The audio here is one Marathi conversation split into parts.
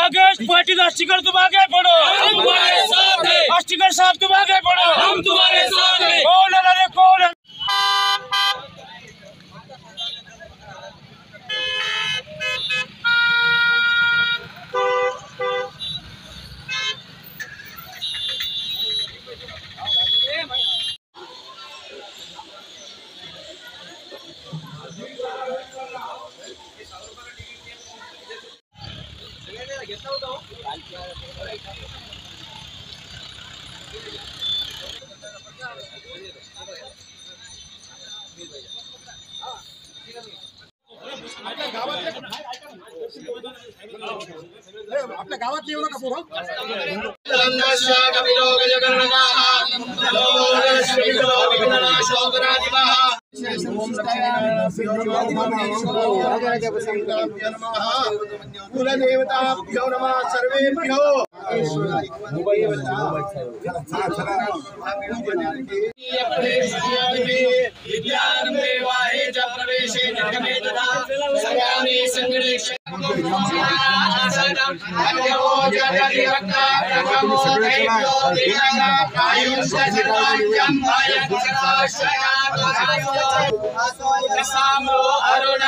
नागेश पाटिल अस्टिकर तुम आगे बढ़ो, हम तुम्हारे साथ हैं। अस्टिकर साहब तुम आगे बढ़ो, हम तुम्हारे साथ हैं। कौन है रे कौन है? आपल्या गावात येऊ नका पोरं. कुलदेवताभ्यो नमः सर्वेभ्यो. विद्यारंभे वाहे च प्रवेशे निर्गमे तथा सर्वाणि संगणेश अरुण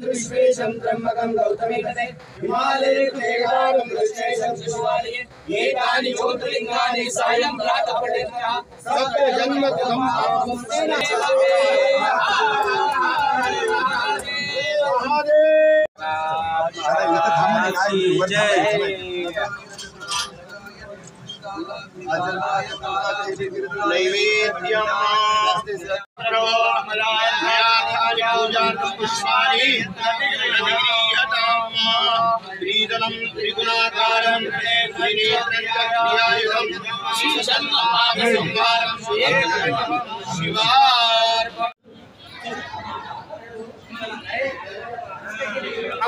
विश्वेशं ब्रह्मकं गौतमेकते हिमालये मेघारं दृश्येशं शिशुवालये एतानि ज्योतिर्लिङ्गानि सायं प्रातः पठेत् सप्तजन्मकं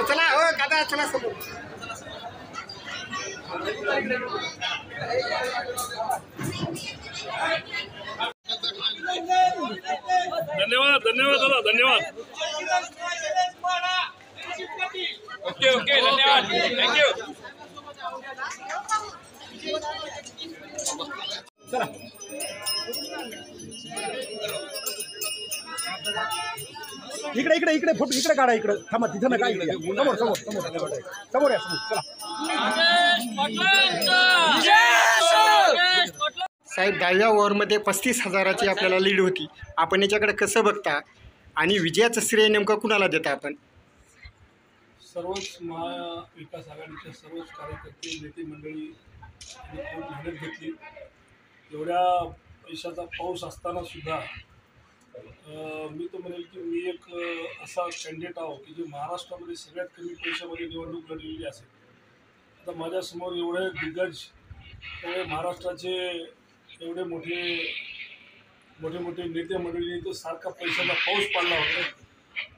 चला हो काका चला समोर. धन्यवाद धन्यवाद दादा धन्यवाद. ओके ओके धन्यवाद थँक्यू. चला इकडे इकडे इकडे फोटो इकडे काढा. इकडे थांबा तिथं नका. इकडे समोर समोर समोर समोर या समोर. चला साहेब 10व्या ओव्हरमध्ये 35,000ची आपल्याला लीड होती. आपण याच्याकडे कसं बघता आणि विजयाचं श्रेय नेमकं कुणाला देता आपण? सर्वच महाविकास आघाडीच्या सर्वच कार्यकर्ते नेते मंडळी खूप मेहनत घेतली. एवढ्या पैशाचा पाऊस असताना सुद्धा मी तर म्हणेल की मी एक असा कॅन्डिडेट आहो की जे महाराष्ट्रामध्ये सगळ्यात कमी पैशामध्ये निवडणूक लढलेली असेल. आता माझ्यासमोर एवढे दिग्गज एवढे महाराष्ट्राचे एवढे मोठे नेते मंडळी तर सारखा पैशाचा पाऊस पडला होता.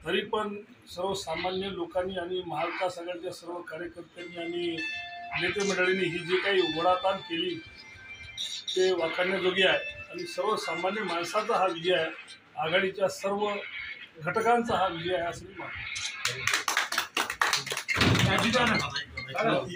तरी पण सर्वसामान्य लोकांनी आणि महाविकास आघाडीच्या सर्व कार्यकर्त्यांनी आणि नेते मंडळींनी ही जी काही ओढाताण केली ते वाखाणण्याजोगी आहे. आणि सर्वसामान्य माणसाचा हा विजय आहे. आघाडीच्या सर्व घटकांचा हा विजय आहे असं मी मानतो.